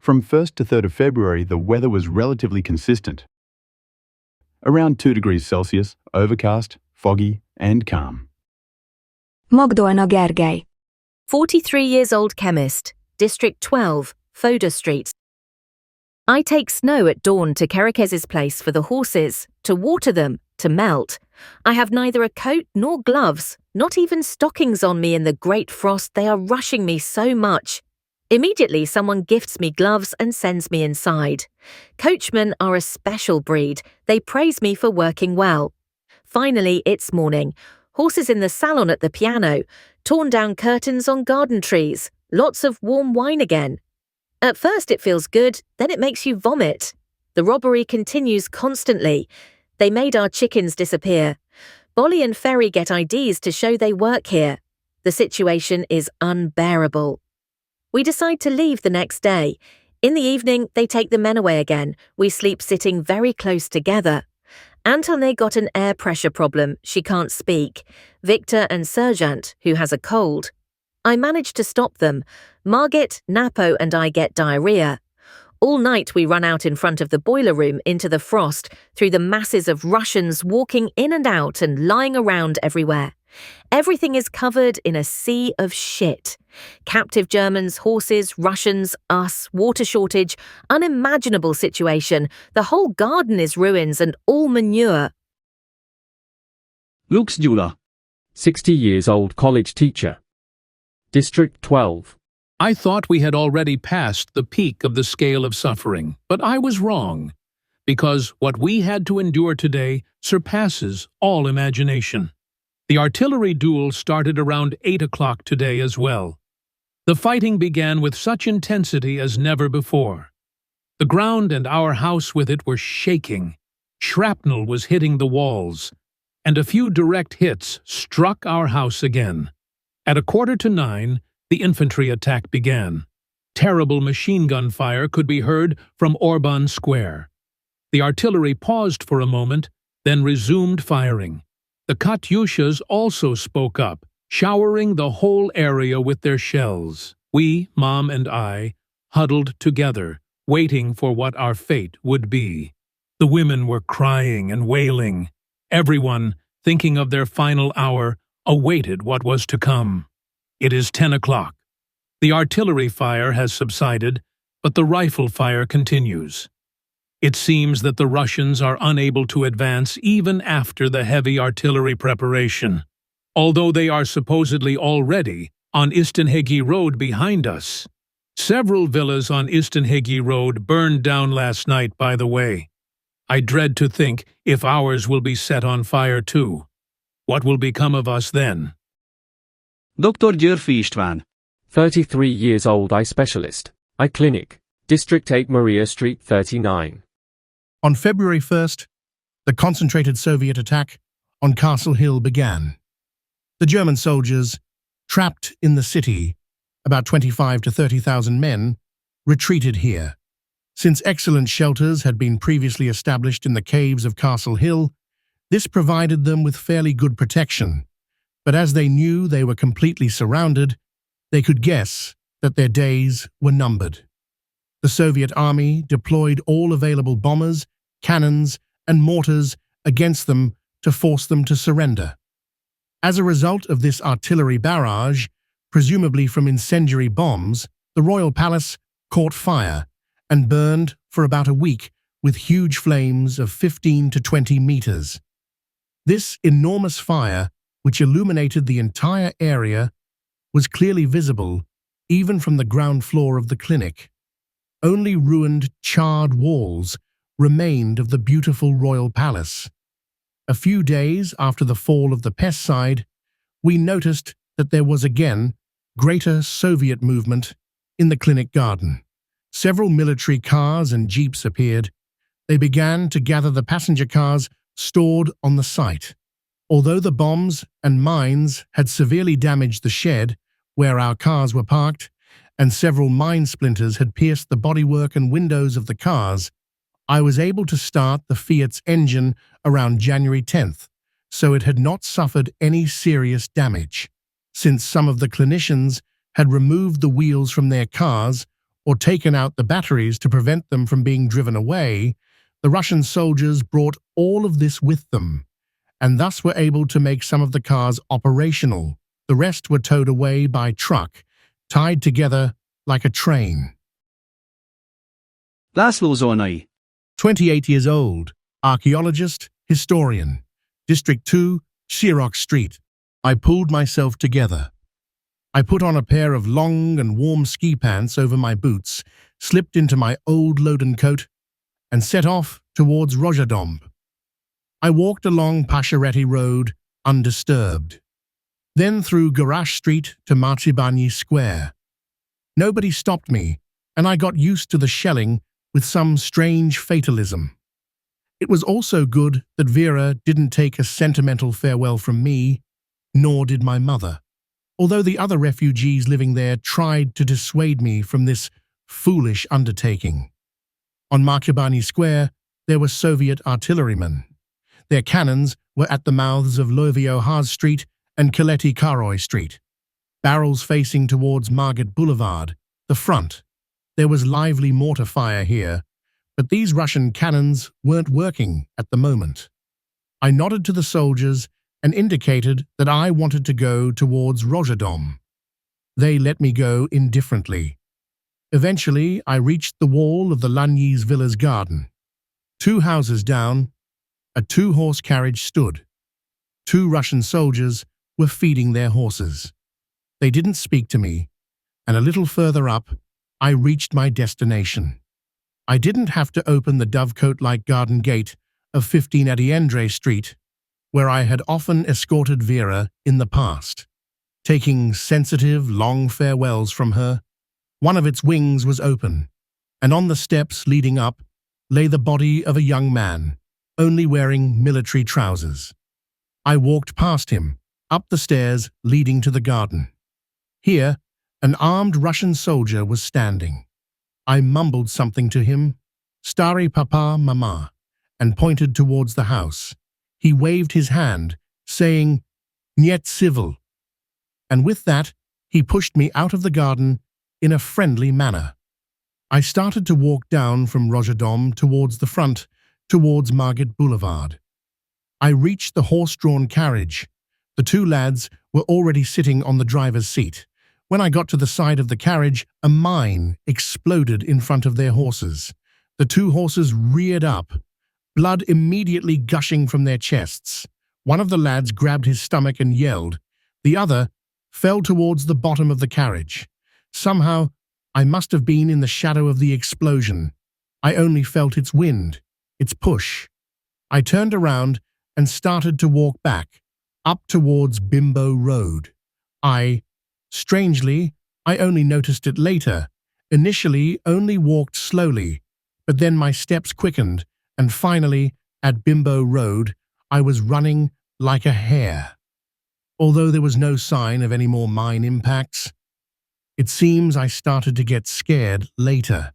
From 1st to 3rd of February, the weather was relatively consistent. Around 2 degrees Celsius, overcast, foggy and calm. Magdolna Gergely, 43 years old chemist, District 12, Foda Street. I take snow at dawn to Kerekez's place for the horses, to water them, to melt. I have neither a coat nor gloves, not even stockings on me in the great frost. They are rushing me so much. Immediately someone gifts me gloves and sends me inside. Coachmen are a special breed. They praise me for working well. Finally, it's morning. Horses in the salon at the piano, torn down curtains on garden trees, lots of warm wine again. At first it feels good, then it makes you vomit. The robbery continues constantly. They made our chickens disappear. Bolly and Ferry get IDs to show they work here. The situation is unbearable. We decide to leave the next day. In the evening, they take the men away again. We sleep sitting very close together. Antoine got an air pressure problem. She can't speak. Victor and Sergeant, who has a cold. I manage to stop them. Margit, Napo and I get diarrhea. All night we run out in front of the boiler room into the frost, through the masses of Russians walking in and out and lying around everywhere. Everything is covered in a sea of shit. Captive Germans, horses, Russians, us, water shortage, unimaginable situation. The whole garden is ruins and all manure. Lux Gyula, 60 years old college teacher. District 12. I thought we had already passed the peak of the scale of suffering, but I was wrong, because what we had to endure today surpasses all imagination. The artillery duel started around 8 o'clock today as well. The fighting began with such intensity as never before. The ground and our house with it were shaking. Shrapnel was hitting the walls, and a few direct hits struck our house again. At 8:45, the infantry attack began. Terrible machine gun fire could be heard from Orban Square. The artillery paused for a moment, then resumed firing. The Katyushas also spoke up, showering the whole area with their shells. We, Mom and I, huddled together, waiting for what our fate would be. The women were crying and wailing. Everyone, thinking of their final hour, awaited what was to come. It is 10 o'clock. The artillery fire has subsided, but the rifle fire continues. It seems that the Russians are unable to advance even after the heavy artillery preparation, although they are supposedly already on Istenhegi Road behind us. Several villas on Istenhegi Road burned down last night, by the way. I dread to think if ours will be set on fire too. What will become of us then? Dr. Györfi István, 33 years old eye specialist, eye clinic, District 8 Maria Street 39. On February 1st, the concentrated Soviet attack on Castle Hill began. The German soldiers, trapped in the city, about 25 to 30,000 men, retreated here. Since excellent shelters had been previously established in the caves of Castle Hill, this provided them with fairly good protection. But as they knew they were completely surrounded, they could guess that their days were numbered. The Soviet army deployed all available bombers, cannons, and mortars against them to force them to surrender. As a result of this artillery barrage, presumably from incendiary bombs, the royal palace caught fire and burned for about a week with huge flames of 15 to 20 meters. This enormous fire, which illuminated the entire area, was clearly visible even from the ground floor of the clinic. Only ruined, charred walls remained of the beautiful royal palace. A few days after the fall of the pest side, we noticed that there was again greater Soviet movement in the clinic garden. Several military cars and jeeps appeared. They began to gather the passenger cars stored on the site. Although the bombs and mines had severely damaged the shed where our cars were parked, and several mine splinters had pierced the bodywork and windows of the cars, I was able to start the Fiat's engine around January 10th, so it had not suffered any serious damage. Since some of the clinicians had removed the wheels from their cars or taken out the batteries to prevent them from being driven away, the Russian soldiers brought all of this with them, and thus were able to make some of the cars operational. The rest were towed away by truck, tied together like a train. László Zolnai, 28 years old, archaeologist, historian, District 2, Xerox Street. I pulled myself together. I put on a pair of long and warm ski pants over my boots, slipped into my old Loden coat, and set off towards Rozsadom. I walked along Pasheretti Road, undisturbed. Then through Garage Street to Marcibani Square. Nobody stopped me, and I got used to the shelling with some strange fatalism. It was also good that Vera didn't take a sentimental farewell from me, nor did my mother, although the other refugees living there tried to dissuade me from this foolish undertaking. On Marcibani Square, there were Soviet artillerymen. Their cannons were at the mouths of Lovio-Haz Street and Kaleti Karoy Street, barrels facing towards Margit Boulevard, the front. There was lively mortar fire here, but these Russian cannons weren't working at the moment. I nodded to the soldiers and indicated that I wanted to go towards Rozsadom. They let me go indifferently. Eventually, I reached the wall of the Lanyis Villa's garden. 2 houses down, a 2-horse carriage stood. 2 Russian soldiers were feeding their horses. They didn't speak to me, and a little further up, I reached my destination. I didn't have to open the dovecote-like garden gate of 15 Adiendre Street, where I had often escorted Vera in the past, taking sensitive, long farewells from her. One of its wings was open, and on the steps leading up lay the body of a young man, only wearing military trousers. I walked past him, up the stairs leading to the garden. Here, an armed Russian soldier was standing. I mumbled something to him, "Stary papa, mama," and pointed towards the house. He waved his hand, saying, "Niet civil." And with that, he pushed me out of the garden in a friendly manner. I started to walk down from Rozsadom towards the front, towards Margit Boulevard. I reached the horse-drawn carriage. The 2 lads were already sitting on the driver's seat. When I got to the side of the carriage, a mine exploded in front of their horses. The 2 horses reared up, blood immediately gushing from their chests. One of the lads grabbed his stomach and yelled. The other fell towards the bottom of the carriage. Somehow, I must have been in the shadow of the explosion. I only felt its wind, its push. I turned around and started to walk back, up towards Bimbo Road. Strangely, I only noticed it later, initially only walked slowly, but then my steps quickened, and finally, at Bimbo Road, I was running like a hare. Although there was no sign of any more mine impacts, it seems I started to get scared later.